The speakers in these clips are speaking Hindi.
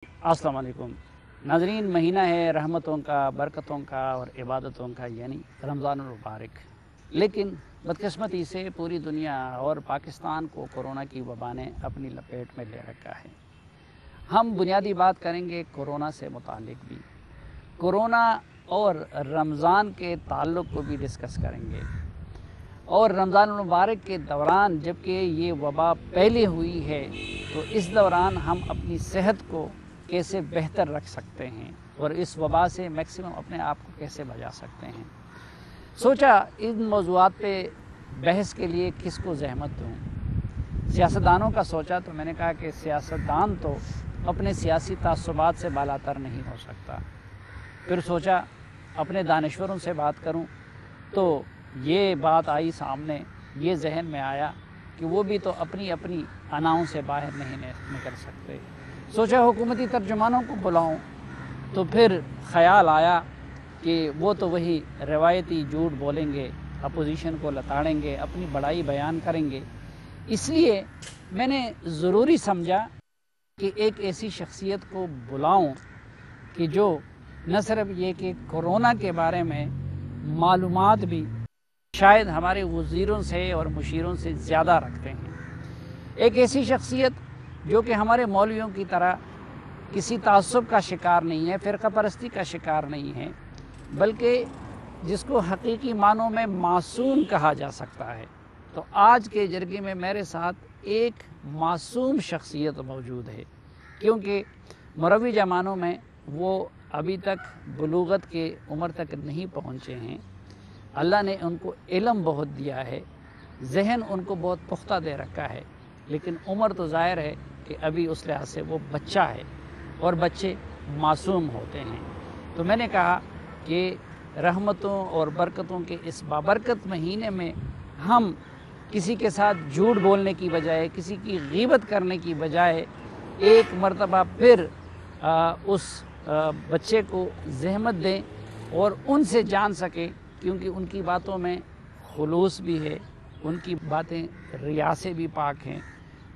अस्सलाम वालेकुम नाजरीन, महीना है रहमतों का, बरकतों का और इबादतों का, यानी रमज़ानुल मुबारक। लेकिन बदकिस्मती से पूरी दुनिया और पाकिस्तान को कोरोना की वबा ने अपनी लपेट में ले रखा है। हम बुनियादी बात करेंगे कोरोना से मुतालिक भी, कोरोना और रमज़ान के ताल्लुक़ को भी डिस्कस करेंगे। और रमज़ानुल मुबारक के दौरान जबकि ये वबा पहले हुई है, तो इस दौरान हम अपनी सेहत को कैसे बेहतर रख सकते हैं और इस वबा से मैक्सिमम अपने आप को कैसे बचा सकते हैं। सोचा इन मौज़ूआत पे बहस के लिए किसको ज़हमत दूँ। सियासतदानों का सोचा तो मैंने कहा कि सियासतदान तो अपने सियासी तासुबात से बालातर नहीं हो सकता। फिर सोचा अपने दानिश्वरों से बात करूं, तो ये बात आई सामने, ये जहन में आया कि वो भी तो अपनी अपनी अनाओं से बाहर नहीं निकल सकते। सोचा हुकूमती तर्जुमानों को बुलाऊं, तो फिर ख़याल आया कि वो तो वही रवायती झूठ बोलेंगे, अपोजिशन को लताड़ेंगे, अपनी बड़ाई बयान करेंगे। इसलिए मैंने ज़रूरी समझा कि एक ऐसी शख्सियत को बुलाऊं कि जो न सिर्फ ये कि कोरोना के बारे में मालूमात भी शायद हमारे वज़ीरों से और मुशीरों से ज़्यादा रखते हैं। एक ऐसी शख्सियत जो कि हमारे मौलवियों की तरह किसी तासुब का शिकार नहीं है, फ़िरका परस्ती का शिकार नहीं है, बल्कि जिसको हकीकी मानों में मासूम कहा जा सकता है। तो आज के जरगे में मेरे साथ एक मासूम शख्सियत मौजूद है, क्योंकि मरवी ज़मानों में वो अभी तक बुलूगत के उम्र तक नहीं पहुँचे हैं। अल्लाह ने उनको इल्म बहुत दिया है, जहन उनको बहुत पुख्ता दे रखा है, लेकिन उम्र तो ज़ाहिर है कि अभी उस लिहाज से वो बच्चा है और बच्चे मासूम होते हैं। तो मैंने कहा कि रहमतों और बरकतों के इस बाबरकत महीने में हम किसी के साथ झूठ बोलने की बजाय, किसी की गीबत करने की बजाय एक मर्तबा फिर उस बच्चे को ज़हमत दें और उनसे जान सकें, क्योंकि उनकी बातों में खुलूस भी है, उनकी बातें रिया से भी पाक हैं,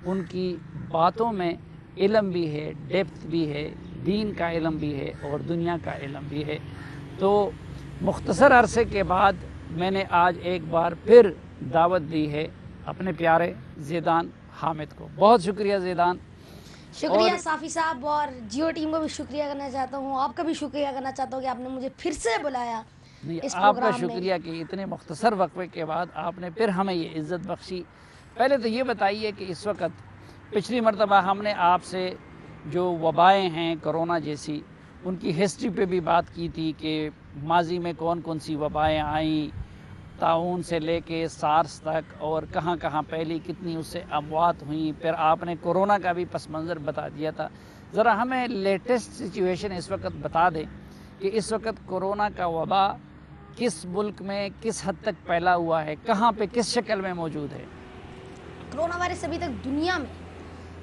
उनकी बातों में इल्म भी है, डेप्थ भी है, दीन का इल्म भी है और दुनिया का इल्म भी है। तो मुख्तसर अरसे के बाद मैंने आज एक बार फिर दावत दी है अपने प्यारे ज़ैदान हामिद को। बहुत शुक्रिया ज़ैदान। शुक्रिया साफ़ी साहब, और जियो टीम को भी शुक्रिया करना चाहता हूँ, आपका भी शुक्रिया करना चाहता हूँ कि आपने मुझे फिर से बुलाया नहीं, इस आपका प्रोग्राम में। शुक्रिया कि इतने मुख्तसर वक्फे के बाद आपने फिर हमें ये इज़्ज़त बख्शी। पहले तो ये बताइए कि इस वक्त पिछली मरतबा हमने आपसे जो वबाएँ हैं कोरोना जैसी, उनकी हिस्ट्री पे भी बात की थी कि माजी में कौन कौन सी वबाएँ आईं, ताउन से लेके सार्स तक, और कहाँ कहाँ पहली कितनी उससे अमवात हुई। फिर आपने कोरोना का भी पस मंज़र बता दिया था। ज़रा हमें लेटेस्ट सिचुएशन इस वक्त बता दें कि इस वक्त कोरोना का वबा किस मुल्क में किस हद तक फैला हुआ है, कहाँ पे किस शक्ल में मौजूद है। कोरोना वायरस अभी तक दुनिया में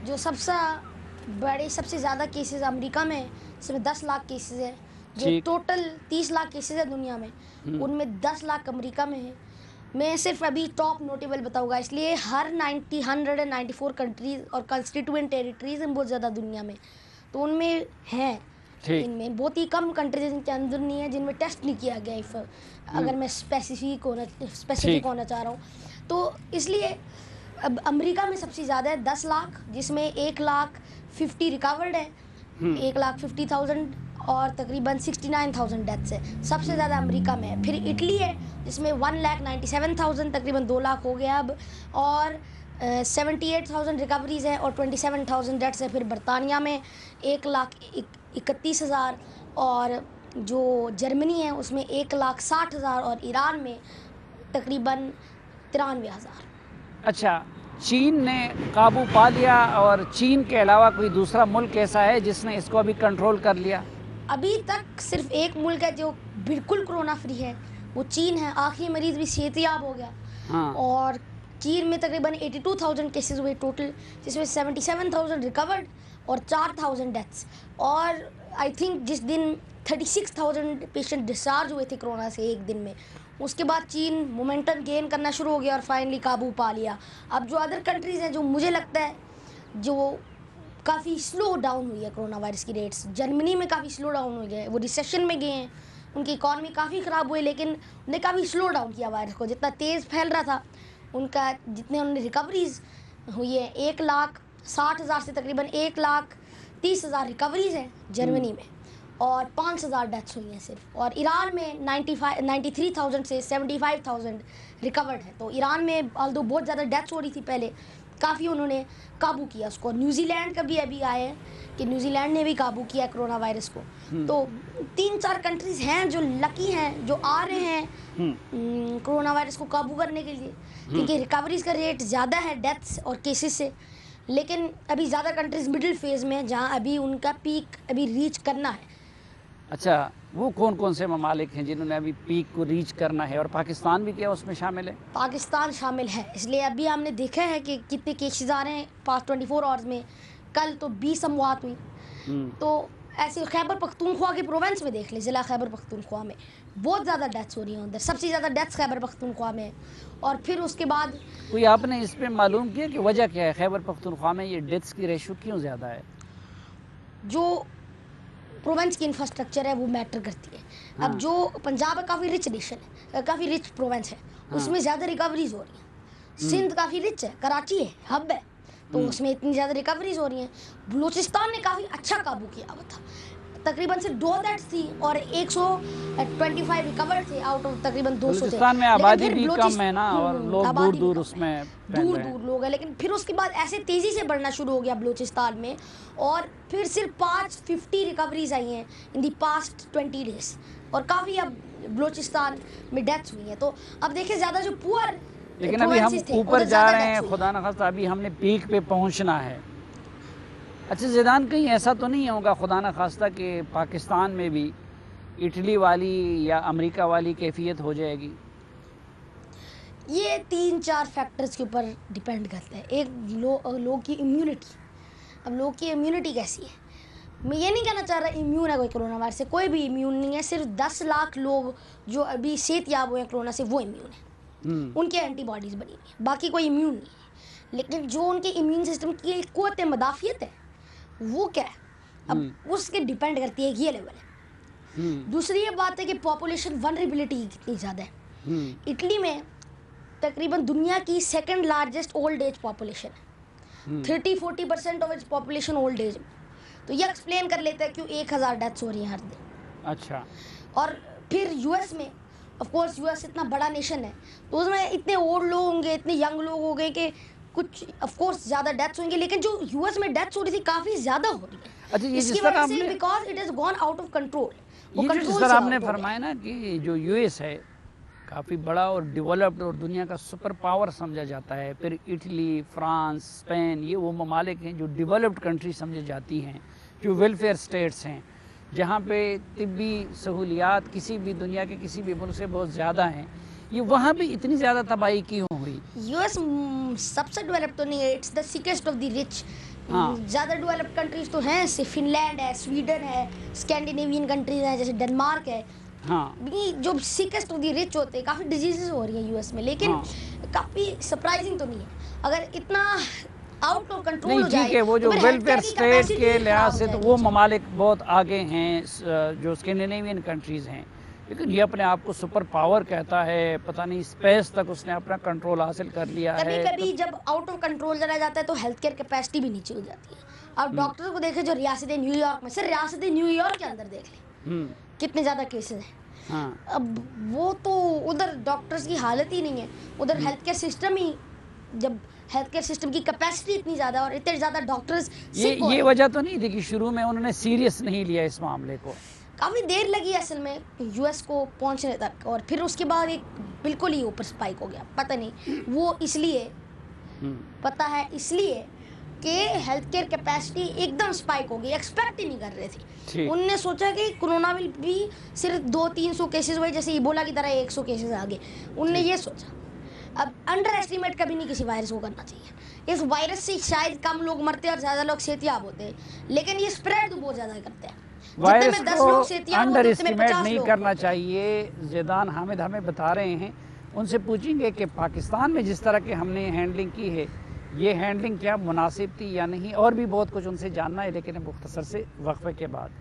जो सबसे ज़्यादा केसेस अमेरिका में, इसमें 10 लाख केसेस हैं। जो टोटल 30 लाख केसेस है दुनिया में, उनमें 10 लाख अमेरिका में है। मैं सिर्फ अभी टॉप नोटेबल बताऊंगा, इसलिए हर 194 कंट्रीज़ और कंस्टिट्यूएंट टेरिटरीज़ हैं बहुत ज़्यादा दुनिया में, तो उनमें हैं। इनमें बहुत ही कम कंट्रीज के अंदर नहीं है जिनमें टेस्ट नहीं किया गया। अगर मैं स्पेसिफिक होना चाह रहा हूँ, तो इसलिए अब अमेरिका में सबसे ज़्यादा है 10 लाख, जिसमें 1,50,000 रिकवर्ड है, 1,50,000, और तकरीबन 69,000 डेथ्स है। सबसे ज़्यादा अमेरिका में है। फिर इटली है जिसमें 1,97,000, तकरीबन 2 लाख हो गया अब, और 78,000 रिकवरीज है और 27,000 डेथ्स है। फिर बरतानिया में 1,31,000, और जो जर्मनी है उसमें 1,60,000, और ईरान में तकरीबन 93,000। अच्छा, चीन ने काबू पा लिया, और चीन के अलावा कोई दूसरा मुल्क ऐसा है जिसने इसको अभी कंट्रोल कर लिया? अभी तक सिर्फ एक मुल्क है जो बिल्कुल कोरोना फ्री है, वो चीन है। आखिरी मरीज भी सेहतियाब हो गया। हाँ। और चीन में तकरीबन 82,000 केसेस हुए टोटल, जिसमें 77,000 रिकवर्ड और 4,000 डेथ्स। और आई थिंक जिस दिन 36,000 पेशेंट डिस्चार्ज हुए थे कोरोना से एक दिन में, उसके बाद चीन मोमेंटम गेन करना शुरू हो गया और फाइनली काबू पा लिया। अब जो अदर कंट्रीज़ हैं, जो मुझे लगता है जो काफ़ी स्लो डाउन हुई है कोरोना वायरस की रेट्स। जर्मनी में काफ़ी स्लो डाउन हुई है, वो रिसेशन में गए हैं, उनकी इकॉनमी काफ़ी ख़राब हुई, लेकिन उन्होंने काफ़ी स्लो डाउन किया वायरस को। जितना तेज़ फैल रहा था उनका, जितने उन्होंने रिकवरीज हुई है, 1,60,000 से तकरीबन 1,30,000 रिकवरीज हैं जर्मनी में, और 5,000 डेथ्स हुई हैं सिर्फ। और ईरान में 93,000 से 75,000 रिकवर्ड है। तो ईरान में ऑल्दो बहुत ज़्यादा डेथ्स हो रही थी पहले, काफ़ी उन्होंने काबू किया उसको। न्यूजीलैंड का भी अभी आए हैं कि न्यूजीलैंड ने भी काबू किया कोरोना वायरस को। तो 3-4 कंट्रीज़ हैं जो लकी हैं, जो आ रहे हैं कोरोना वायरस को काबू करने के लिए, क्योंकि रिकवरीज का रेट ज़्यादा है डेथ्स और केसेस से। लेकिन अभी ज़्यादा कंट्रीज़ मिडिल फेज़ में हैं, जहाँ अभी उनका पीक अभी रीच करना है। अच्छा, वो कौन कौन से ममालिक हैं जिन्होंने अभी पीक को रीच करना है, और पाकिस्तान भी क्या उसमें शामिल है? पाकिस्तान शामिल है, इसलिए अभी हमने देखा है कि कितने केसेस आ रहे हैं पास्ट 24 आवर्स में। कल तो 20 अमवात हुई। तो ऐसे खैबर पख्तूनख्वा के प्रोविंस में देख ले, ज़िला खैबर पख्तूनख्वा में बहुत ज़्यादा डेथ्स हो रही हैं उधर, सबसे ज़्यादा डेथ्स खैबर पख्तूनख्वा में। और फिर उसके बाद कोई आपने इस पे मालूम किया कि वजह क्या है, खैबर पख्तूनख्वा में ये डेथ्स की रेशो क्यों ज़्यादा है? जो प्रोविंस की इंफ्रास्ट्रक्चर है वो मैटर करती है। अब जो पंजाब है काफ़ी रिच नेशन है, काफ़ी रिच प्रोविंस है, उसमें ज़्यादा रिकवरीज हो रही हैं। सिंध काफ़ी रिच है, कराची है, हब है, तो उसमें इतनी ज़्यादा रिकवरीज हो रही हैं। बलूचिस्तान ने काफ़ी अच्छा काबू किया हुआ था, तकरीबन सिर्फ 2 डेथ्स थी और 125 रिकवर थे आउट ऑफ तकरीबन 200 थे। बलूचिस्तान में आबादी भी कम है ना, और लोग दूर दूर उसमें दूर लोग हैं। लेकिन फिर उसके बाद ऐसे तेज़ी से बढ़ना शुरू हो गया बलूचिस्तान में, और फिर सिर्फ 550 रिकवरीज आई हैं इन दी पास्ट 20 डेज, और काफ़ी अब बलूचिस्तान में डेथ्स हुई हैं। तो अब देखिए ज़्यादा जो पुअर, लेकिन अभी हम ऊपर जा रहे हैं, खुदा न खास्ता अभी हमने पीक पे पहुंचना है। अच्छा ज़ैदान, कहीं ऐसा तो नहीं होगा खुदा न खास्ता कि पाकिस्तान में भी इटली वाली या अमेरिका वाली कैफियत हो जाएगी? ये 3-4 फैक्टर्स के ऊपर डिपेंड करता है। एक लोग की इम्यूनिटी। अब लोग की इम्यूनिटी कैसी है, मैं ये नहीं कहना चाह रहा इम्यून है कोई कोरोना वायरस से, कोई भी इम्यून नहीं है। सिर्फ 10 लाख लोग जो अभी सेहतयाब हुए हैं कोरोना से, वो इम्यून है, उनके एंटीबॉडीज़ बनी हुई है, बाकी कोई इम्यून नहीं है। लेकिन जो उनके इम्यून सिस्टम की क़ुव्वत मदाफ़ियत है वो क्या है, अब उसके डिपेंड करती है, ये लेवल है। दूसरी ये बात है कि पॉपुलेशन वनरेबिलिटी कितनी ज़्यादा है। इटली में तकरीबन दुनिया की 2nd largest old age population है, 30-40% of its population old age में। तो ये एक्सप्लेन कर लेते हैं क्यों 1000 डेथ्स हो रही हैं हर दिन। अच्छा। और फिर यूएस में, ऑफ कोर्स यूएस इतना बड़ा नेशन है, तो उसमें इतने ओल्ड लोग होंगे, इतने यंग लोग हो गए कि कुछ ऑफ कोर्स ज़्यादा डेथ्स होंगे, लेकिन जो यूएस में डेथ्स हो रही थी काफ़ी ज़्यादा हो रही है। अच्छा, ये इसकी वजह से because it is gone out of control. ये जिस तरह आपने फरमाया ना कि जो यूएस है काफ़ी बड़ा और डेवलप्ड और दुनिया का सुपर पावर समझा जाता है, फिर इटली, फ्रांस, स्पेन, ये वो ममालिक हैं जो डेवलप्ड कंट्री समझी जाती हैं, जो वेलफेयर स्टेट्स हैं, जहाँ पे तिब्बी सहूलियात किसी भी दुनिया के किसी भी मुल्क से बहुत ज़्यादा हैं, ये वहाँ भी इतनी ज़्यादा तबाही क्यों हुई? यूएस सबसे डेवलप्ड तो नहीं है, it's the सिकेस्ट of the rich. ज़्यादा डेवलप्ड कंट्रीज तो हैं, फिनलैंड है, स्वीडन है, स्कैंडिनेवियन कंट्रीज हैं जैसे डेनमार्क है। जो सिकेस्ट ऑफ द रिच होते हैं, काफ़ी डिजीजेस हो रही हैं यूएस में, लेकिन काफ़ी सरप्राइजिंग तो नहीं है। अगर इतना आउट ऑफ कंट्रोल हो जाए, ठीक है, वो जो वेलफेयर स्टेट के लिहाज से तो वो ममालिक बहुत आगे हैं, जो स्कैंडिनेवियन कंट्रीज़ हैं, लेकिन ये अपने आप को सुपर पावर कहता है, पता नहीं स्पेस तक उसने अपना कंट्रोल हासिल कर लिया है। कभी जब आउट ऑफ कंट्रोल चला जाता है तो हेल्थ केयर कैपेसिटी भी नीचे हो जाती है। अब डॉक्टरों को देखे जो रियासत न्यूयॉर्क में, सिर्फ रियासत न्यूयॉर्क के अंदर देख ले कितने ज़्यादा केसेस हैं। अब वो तो उधर डॉक्टर्स की हालत ही नहीं है, उधर हेल्थ केयर सिस्टम ही, जब हेल्थ केयर सिस्टम की कैपेसिटी इतनी ज़्यादा और इतने ज़्यादा डॉक्टर्स, ये वजह तो नहीं थी कि शुरू में उन्होंने सीरियस नहीं लिया इस मामले को? काफ़ी देर लगी असल में यूएस को पहुंचने तक, और फिर उसके बाद एक बिल्कुल ही ऊपर स्पाइक हो गया। पता नहीं वो इसलिए, पता है इसलिए कि हेल्थ केयर कैपेसिटी एकदम स्पाइक हो गई, एक्सपेक्ट ही नहीं कर रहे थे। उनने सोचा कि कोरोना में भी सिर्फ 200-300 केसेस हुए, जैसे इबोला की तरह 100 केसेस आ गए, उनने ये सोचा। अब अंडर एस्टिमेट कभी नहीं किसी वायरस को करना चाहिए। इस वायरस से शायद कम लोग मरते हैं और ज़्यादा लोग सेहतियाब होते हैं, लेकिन ये स्प्रेड तो बहुत ज़्यादा करते हैं। वायरस को अंडर एस्टिमेट नहीं करना चाहिए। ज़ैदान हामिद हमें बता रहे हैं, उनसे पूछेंगे कि पाकिस्तान में जिस तरह की हमने हैंडलिंग की है, ये हैंडलिंग क्या मुनासिब थी या नहीं, और भी बहुत कुछ उनसे जानना है, लेकिन मुख्तसर से वक्फे के बाद।